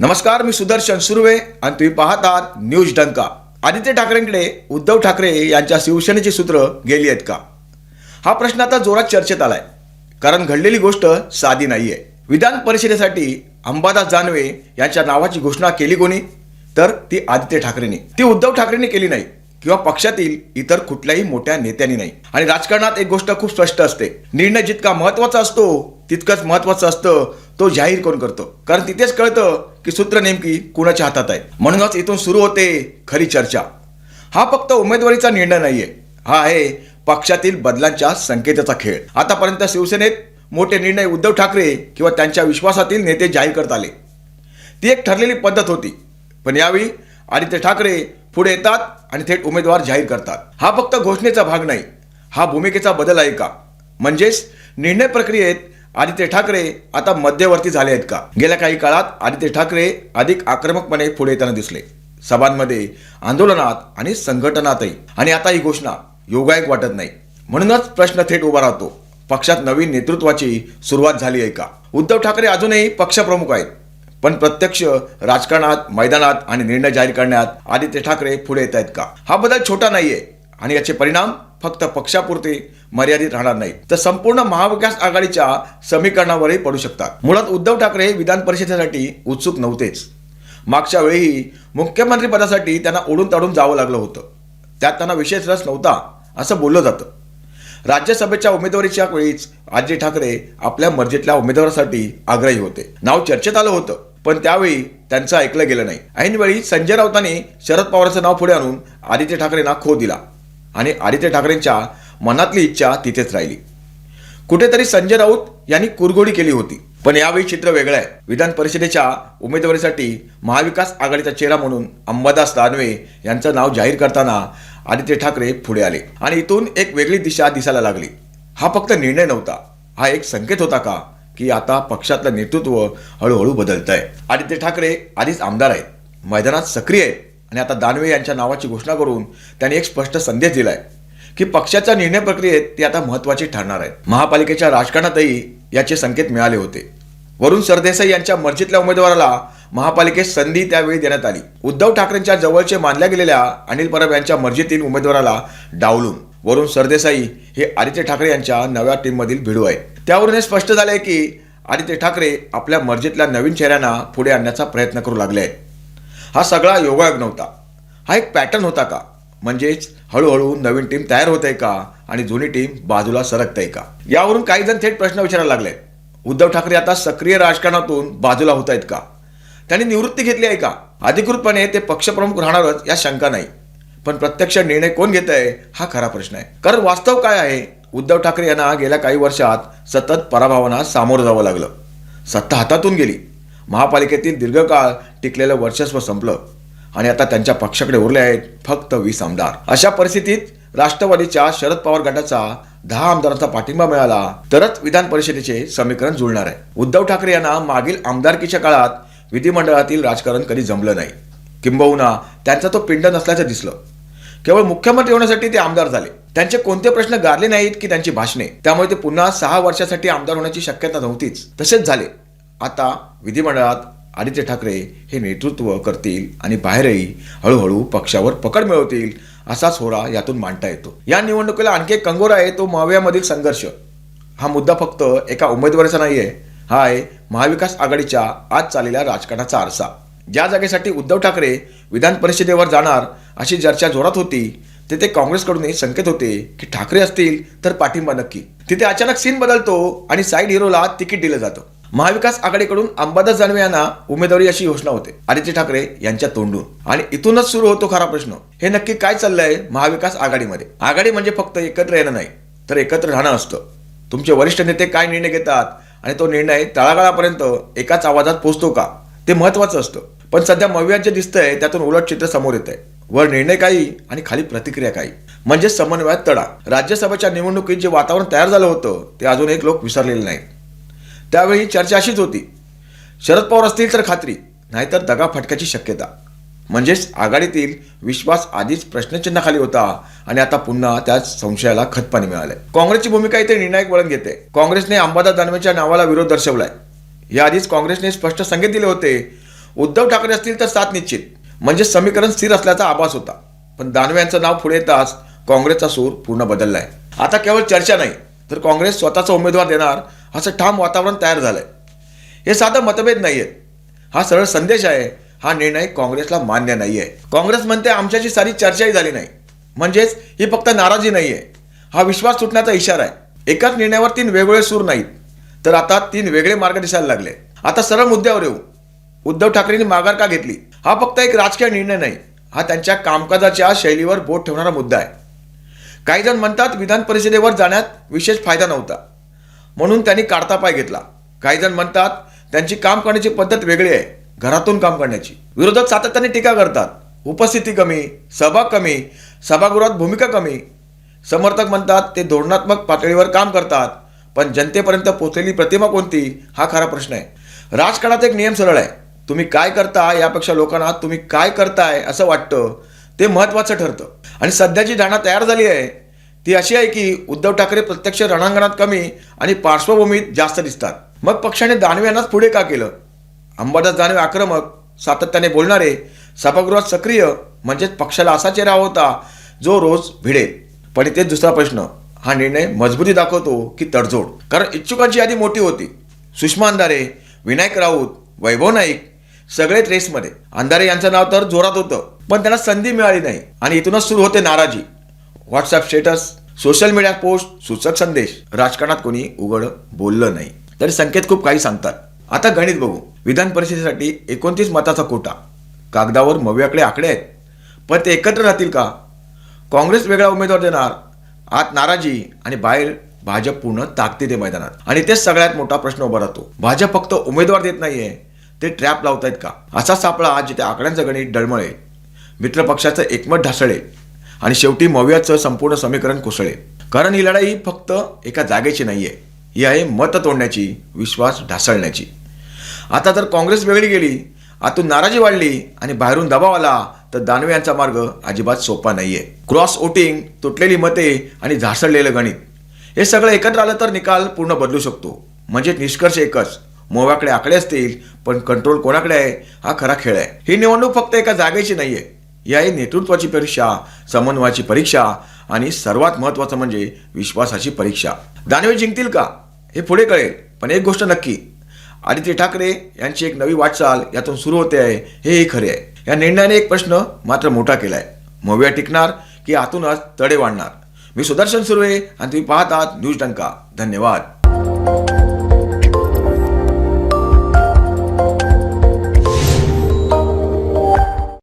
नमस्कार, मी सुदर्शन सुर्वे आणि तुम्ही पाहत आहात न्यूज डंका. आदित्य ठाकरेंकडे उद्धव ठाकरे यांच्या शिवसेनेची सूत्र गेली आहेत का? हा प्रश्न आता जोरात चर्चेत आलाय. कारण घडलेली गोष्ट साधी नाहीये. विधान परिषदेसाठी अंबादास दानवे यांच्या नावाची घोषणा केली कोणी? तर ती आदित्य ठाकरेंनी. ती उद्धव ठाकरेंनी केली नाही किंवा पक्षातील इतर कुठल्याही मोठ्या नेत्यांनी नाही. आणि राजकारणात एक गोष्ट खूप स्पष्ट असते, निर्णय जितका महत्वाचा असतो तितकंच महत्वाचं असतं तो जाहीर कोण करतो. कारण तिथेच कळतं की सूत्र नेमकी कुणाच्या हातात आहे. म्हणूनच इथून सुरू होते खरी चर्चा. हा फक्त उमेदवारीचा निर्णय नाहीये, हा आहे पक्षातील बदलांच्या संकेताचा खेळ. आतापर्यंत शिवसेनेत मोठे निर्णय उद्धव ठाकरे किंवा त्यांच्या विश्वासातील नेते जाहीर करत आले. ती एक ठरलेली पद्धत होती. पण यावेळी आदित्य ठाकरे पुढे येतात आणि थेट उमेदवार जाहीर करतात. हा फक्त घोषणेचा भाग नाही, हा भूमिकेचा बदल आहे का? म्हणजेच निर्णय प्रक्रियेत आदित्य ठाकरे आता मध्यवर्ती झाले आहेत का? गेल्या काही काळात आदित्य ठाकरे अधिक आक्रमकपणे पुढे येताना दिसले, सभांमध्ये, आंदोलनात आणि संघटनातही. आणि आता ही घोषणा योगायोग वाटत नाही. म्हणूनच प्रश्न थेट उभा राहतो, पक्षात नवीन नेतृत्वाची सुरुवात झाली आहे का? उद्धव ठाकरे अजूनही पक्षप्रमुख आहेत, पण प्रत्यक्ष राजकारणात, मैदानात आणि निर्णय जाहीर करण्यात आदित्य ठाकरे पुढे येत आहेत का? हा बदल छोटा नाहीये आणि याचे परिणाम फक्त पक्षापुरते मर्यादित राहणार नाहीत, तर संपूर्ण महाविकास आघाडीच्या समीकरणावरही पडू शकतात. मुळात उद्धव ठाकरे विधान परिषदेसाठी उत्सुक नव्हतेच. मागच्या वेळी मुख्यमंत्री पदासाठी त्यांना ओढून ताडून जावं लागलं होतं. त्यात त्यांना विशेष रस नव्हता असं बोललं जातं. राज्यसभेच्या उमेदवारीच्या वेळीच आदित्य ठाकरे आपल्या मर्जीतल्या उमेदवारासाठी आग्रही होते. नाव चर्चेत आलं होतं, पण त्यावेळी त्यांचं ऐकलं गेलं नाही. ऐनवेळी संजय राऊतांनी शरद पवारांचं नाव पुढे आणून आदित्य ठाकरेंना खो दिला आणि आदित्य ठाकरेंच्या मनातली इच्छा तिथेच राहिली. कुठेतरी संजय राऊत यांनी कुरघोडी केली होती. पण यावेळी चित्र वेगळं आहे. विधान परिषदेच्या उमेदवारीसाठी महाविकास आघाडीचा चेहरा म्हणून अंबादास दानवे यांचं नाव जाहीर करताना आदित्य ठाकरे पुढे आले आणि इथून एक वेगळी दिशा दिसायला लागली. हा फक्त निर्णय नव्हता, हा एक संकेत होता का की आता पक्षातलं नेतृत्व हळूहळू बदलत आहे. आदित्य ठाकरे आधीच आमदार आहेत, मैदानात सक्रिय आहेत आणि आता दानवे यांच्या नावाची घोषणा करून त्यांनी एक स्पष्ट संदेश दिलाय की पक्षाच्या निर्णय प्रक्रियेत ते आता महत्वाची ठरणार आहेत. महापालिकेच्या राजकारणातही याचे संकेत मिळाले होते. वरुण सरदेसाई यांच्या मर्जीतल्या उमेदवाराला महापालिकेत संधी त्यावेळी देण्यात आली. उद्धव ठाकरेंच्या जवळचे मानल्या गेलेल्या अनिल परब यांच्या मर्जीतील उमेदवाराला डावलून वरुण सरदेसाई हे आदित्य ठाकरे यांच्या नव्या टीममधील भिडू आहेत. त्यावरून हे स्पष्ट झाले की आदित्य ठाकरे आपल्या मर्जीतल्या नवीन चेहऱ्यांना पुढे आणण्याचा प्रयत्न करू लागले आहेत. हा सगळा योगायोग नव्हता, हा एक पॅटर्न होता का? म्हणजेच हळूहळू नवीन टीम तयार होत आहे का आणि जुनी टीम बाजूला सरकत आहे का? यावरून काही जण थेट प्रश्न विचारायला लागले, उद्धव ठाकरे आता सक्रिय राजकारणातून बाजूला होत आहेत का? त्यांनी निवृत्ती घेतली आहे का? अधिकृतपणे ते पक्षप्रमुख राहणारच या शंका नाही, पण प्रत्यक्ष निर्णय कोण घेत आहे हा खरा प्रश्न आहे. कारण वास्तव काय आहे, उद्धव ठाकरे यांना गेल्या काही वर्षात सतत पराभवांना सामोरं जावं लागलं. सत्ता हातातून गेली, महापालिकेतील दीर्घकाळ टिकलेलं वर्चस्व संपलं आणि आता त्यांच्या पक्षाकडे उरले आहेत फक्त 20 आमदार. अशा परिस्थितीत राष्ट्रवादीच्या शरद पवार गटाचा 10 आमदारांचा पाठिंबा मिळाला तरच विधान परिषदेचे समीकरण जुळणार आहे. उद्धव ठाकरे यांना मागील आमदारकीच्या काळात विधिमंडळातील राजकारण कधी जमलं नाही, किंबहुना त्यांचा तो पिंड नसल्याचं दिसलं. केवळ मुख्यमंत्री होण्यासाठी ते आमदार झाले. त्यांचे कोणते प्रश्न गारले नाहीत की त्यांची भाषणे, त्यामुळे ते पुन्हा 6 वर्षासाठी आमदार होण्याची शक्यता नव्हतीच. तसेच झाले. आता विधिमंडळात आदित्य ठाकरे हे नेतृत्व करतील आणि बाहेरही हळूहळू पक्षावर पकड मिळवतील असाच होरा यातून मांडता येतो. या निवडणुकीला आणखी एक कंगोरा आहे, तो महाविकासमधील संघर्ष. हा मुद्दा फक्त एका उमेदवाराचा नाहीये, हा आहे महाविकास आघाडीच्या आज चाललेल्या राजकारणाचा आरसा. ज्या जागेसाठी उद्धव ठाकरे विधान परिषदेवर जाणार अशी चर्चा जोरात होती, तिथे काँग्रेसकडूनही संकेत होते की ठाकरे असतील तर पाठिंबा नक्की. तिथे अचानक सीन बदलतो आणि साईड हिरोला तिकीट दिलं जातं. महाविकास आघाडीकडून अंबादास दानवे यांना उमेदवारी अशी घोषणा होते आदित्य ठाकरे यांच्या तोंडून. आणि इथूनच सुरू होतो खरा प्रश्न, हे नक्की काय चाललंय महाविकास आघाडीमध्ये? आघाडी म्हणजे फक्त एकत्र येणं नाही, तर एकत्र राहणं असतं. तुमचे वरिष्ठ नेते काय निर्णय घेतात आणि तो निर्णय तळागाळापर्यंत एकाच आवाजात पोहोचतो का, ते महत्वाचं असतं. पण सध्या मवियात जे दिसतंय त्यातून उलट चित्र समोर येत आहे. वर निर्णय काही आणि खाली प्रतिक्रिया काही, म्हणजे समन्वयात तडा. राज्यसभेच्या निवडणुकीत जे वातावरण तयार झालं होतं ते अजून एक लोक विसरलेले नाहीत. त्यावेळी चर्चा अशीच होती, शरद पवार असतील तर खात्री, नाहीतर दगा फटक्याची शक्यता. म्हणजेच आघाडीतील विश्वास आधीच प्रश्नचिन्हाखाली होता आणि आता पुन्हा त्याच संशयाला खतपाणी मिळालंय. काँग्रेसची भूमिका इथे निर्णायक वळण घेते. काँग्रेसने अंबादास दानवेच्या नावाला विरोध दर्शवलाय. याआधीच काँग्रेसने स्पष्ट संकेत दिले होते, उद्धव ठाकरे असतील तर 7 निश्चित, म्हणजे समीकरण स्थिर असल्याचा आभास होता. पण दानवे यांचं नाव पुढे येताच काँग्रेसचा सूर पूर्ण बदललाय. आता केवळ चर्चा नाही तर काँग्रेस स्वतःचा उमेदवार देणार असं ठाम वातावरण तयार झालंय. हे साधं मतभेद नाहीये, हा सरळ संदेश आहे. हा निर्णय काँग्रेसला मान्य नाहीये. काँग्रेस म्हणते आमच्याशी सारी चर्चाही झाली नाही, म्हणजेच ही फक्त नाराजी नाहीये, हा विश्वास सुटण्याचा इशारा आहे. एकाच निर्णयावर 3 वेगवेगळे सूर नाहीत, तर आता 3 वेगळे मार्ग दिसायला लागले. आता सरळ मुद्द्यावर येऊ. उद्धव ठाकरेंनी माघार का घेतली? हा फक्त एक राजकीय निर्णय नाही, हा त्यांच्या कामकाजाच्या शैलीवर बोट ठेवणारा मुद्दा आहे. काही जण म्हणतात विधान परिषदेवर जाण्यात विशेष फायदा नव्हता म्हणून त्यांनी काढता पाय घेतला. काही जण म्हणतात त्यांची काम करण्याची पद्धत वेगळी आहे, घरातून काम करण्याची. विरोधक सातत्याने टीका करतात, उपस्थिती कमी, सभा कमी, सभागृहात भूमिका कमी. समर्थक म्हणतात ते धोरणात्मक पातळीवर काम करतात, पण जनतेपर्यंत पोहोचलेली प्रतिमा कोणती हा खरा प्रश्न आहे. राजकारणात एक नियम सरळ आहे, तुम्ही काय करता यापेक्षा लोकांना तुम्ही काय करताय असं वाटतं ते महत्त्वाचं ठरतं. आणि सध्याची धारणा तयार झाली आहे ती अशी आहे की उद्धव ठाकरे प्रत्यक्ष रणांगणात कमी आणि पार्श्वभूमीत जास्त दिसतात. मग पक्षाने दानवे यांनाच पुढे का केलं? अंबादास दानवे आक्रमक, सातत्याने बोलणारे, सभागृहात सक्रिय, म्हणजेच पक्षाला असा चेहरा होता जो रोज भिडेल. पण इथेच दुसरा प्रश्न, हा निर्णय मजबूती दाखवतो की तडजोड? कारण इच्छुकांची यादी मोठी होती. सुषमा अंधारे, विनायक राऊत, वैभव नाईक सगळेच रेसमध्ये. अंधारे यांचं नाव तर जोरात होतं, पण त्यांना संधी मिळाली नाही आणि इथूनच सुरू होते नाराजी. WhatsApp status, social media post, सूचक संदेश. राजकारणात कोणी उघड बोललं नाही तरी संकेत खूप काही सांगतात. आता गणित बघू. विधान परिषदेसाठी 29 मताचा कोटा. कागदावर मव्याकडे आकडे आहेत, पण ते एकत्र राहतील का? काँग्रेस वेगळा उमेदवार देणार, आत नाराजी आणि बाहेर भाजप पूर्ण ताकदीने मैदानात. आणि तेच सगळ्यात मोठा प्रश्न उभा राहतो. भाजप फक्त उमेदवार देत नाहीये, ते ट्रॅप लावतायत का? असा सापळा जिथे आकड्यांचं गणित डळमळे, मित्रपक्षाचं एकमत ढासळे आणि शेवटी मव्याचं संपूर्ण समीकरण कोसळे. कारण ही लढाई फक्त एका जागेची नाहीये, ही आहे मत तोडण्याची, विश्वास ढासळण्याची. आता जर काँग्रेस वेगळी गेली, आतून नाराजी वाढली आणि बाहेरून दबाव आला तर दानवे यांचा मार्ग अजिबात सोपा नाहीये. क्रॉस वोटिंग, तुटलेली मते आणि ढासळलेलं गणित हे सगळं एकत्र आलं तर निकाल पूर्ण बदलू शकतो. म्हणजे निष्कर्ष एकच, मोव्याकडे आकडे असतील पण कंट्रोल कोणाकडे आहे हा खरा खेळ आहे. ही निवडणूक फक्त एका जागेची नाहीये, ही आहे नेतृत्वाची परीक्षा, समन्वयाची परीक्षा आणि सर्वात महत्त्वाचं म्हणजे विश्वासाची परीक्षा. दानवे जिंकतील का हे पुढे कळेल, पण एक गोष्ट नक्की, आदित्य ठाकरे यांची एक नवी वाटचाल यातून सुरू होते आहे हेही खरे आहे. या निर्णयाने एक प्रश्न मात्र मोठा केलाय, मव्या टिकणार की आतूनच तडे वाढणार? मी सुदर्शन सुर्वे आणि तुम्ही पाहतात न्यूज डंका. धन्यवाद.